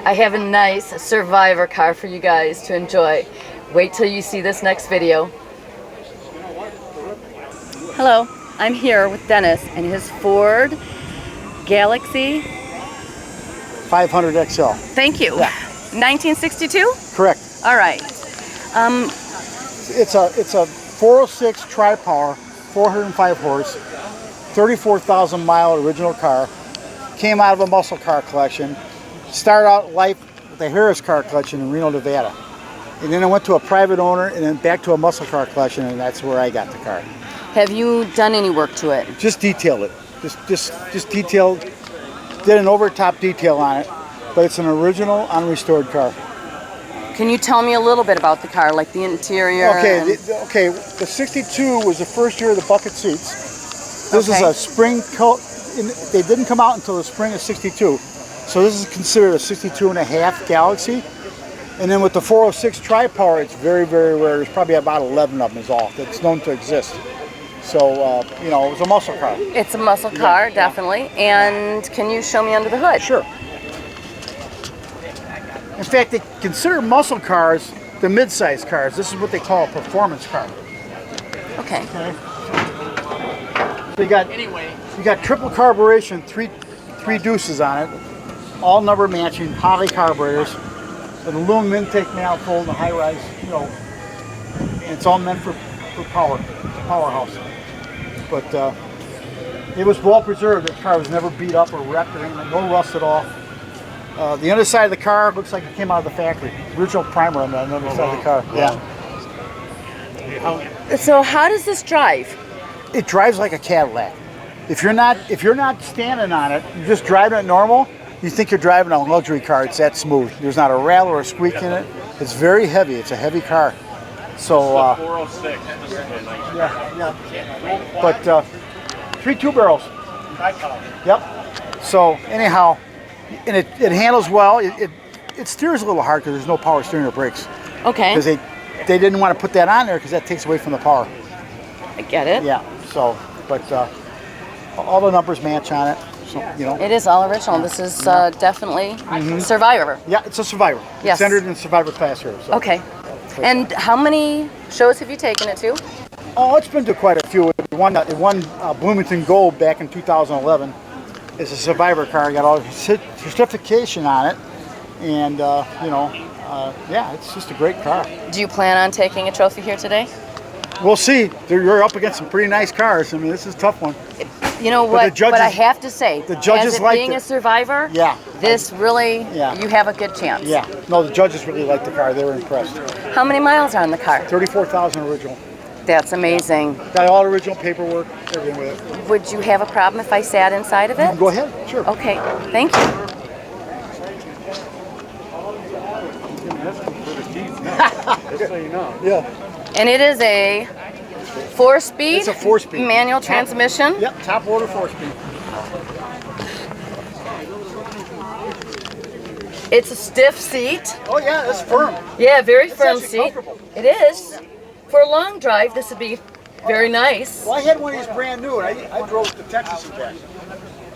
I have a nice survivor car for you guys to enjoy. Wait till you see this next video. Hello, I'm here with Dennis and his Ford Galaxy 500 XL. Thank you. Yeah. 1962? Correct. All right. It's a 406 tri-power, 405 horse, 34,000 mile original car. Came out of a muscle car collection. Started out life with the Harris car collection in Reno, Nevada. And then I went to a private owner and then back to a muscle car collection, and that's where I got the car. Have you done any work to it? Just detailed it. Just detailed, did an over-top detail on it, but it's an original, unrestored car. Can you tell me a little bit about the car, like the interior? Okay, the 62 was the first year of the bucket seats. This is a spring coat. They didn't come out until the spring of 62. So this is considered a 62 and a half Galaxy. And then with the 406 tri-power, it's very, very rare. There's probably about 11 of them is all that's known to exist. So, you know, it was a muscle car. It's a muscle car, definitely. And can you show me under the hood? Sure. In fact, they consider muscle cars the mid-size cars. This is what they call a performance car. Okay. So you got triple carburation, three deuces on it, all number matching, poly carburetors, an aluminum intake manifold, a high-rise, you know, and it's all meant for power, powerhouse. But it was well preserved. The car was never beat up or wrecked or anything, no rust at all. The underside of the car looks like it came out of the factory. Original primer on the underside of the car. Yeah. So how does this drive? It drives like a Cadillac. If you're not standing on it, you're just driving it normal, you think you're driving a luxury car. It's that smooth. There's not a rattle or a squeak in it. It's very heavy. It's a heavy car. So 406. yeah. But 3 2 barrels. Yep. So anyhow, and it handles well. It steers a little hard because there's no power steering or brakes. Okay. Because they didn't want to put that on there because that takes away from the power. I get it. Yeah. So, but all the numbers match on it. So, you know. It is all original. This is definitely Survivor. Yeah, it's a Survivor. Yes. It's entered in the Survivor class here. So. Okay. And how many shows have you taken it to? Oh, it's been to quite a few. It won Bloomington Gold back in 2011. It's a Survivor car. Got all the certification on it, and you know, yeah, it's just a great car. Do you plan on taking a trophy here today? We'll see. You're up against some pretty nice cars. I mean, this is a tough one. You know what? But I have to say, the judges as it liked being it. a Survivor, Yeah. this really, you have a good chance. Yeah. No, the judges really liked the car. They were impressed. How many miles are on the car? 34,000 original. That's amazing. Got all original paperwork, everything with it. Would you have a problem if I sat inside of it? Go ahead. Sure. Okay. Thank you. Just so you know. Yeah. And it is a 4-speed. It's a 4-speed. Manual transmission. Yep. Top order 4-speed. It's a stiff seat. Oh yeah, it's firm. Yeah, very It's firm actually seat. comfortable. It is. For a long drive, this would be very nice. Well, I had one of these brand new, and I drove to Texas and back.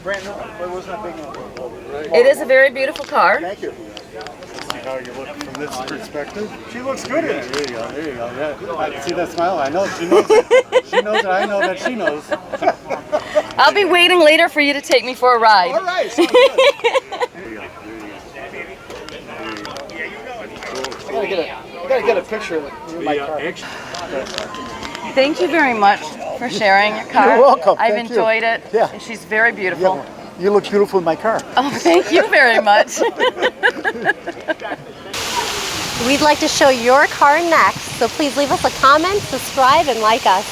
Brand new, but it wasn't that big one. It is a very beautiful car. Thank you. See how you look from this perspective? She looks good in it. There you go. There you go. Yeah. I see that smile. I know she knows it. She knows it. I know that she knows. I'll be waiting later for you to take me for a ride. All right. Sounds good. There you go. I gotta get a picture of my car. Thank you very much for sharing your car. You're welcome. I've Thank you. enjoyed it. Yeah. And she's very beautiful. Yeah, you look beautiful in my car. Oh, thank you very much. We'd like to show your car next, so please leave us a comment, subscribe, and like us.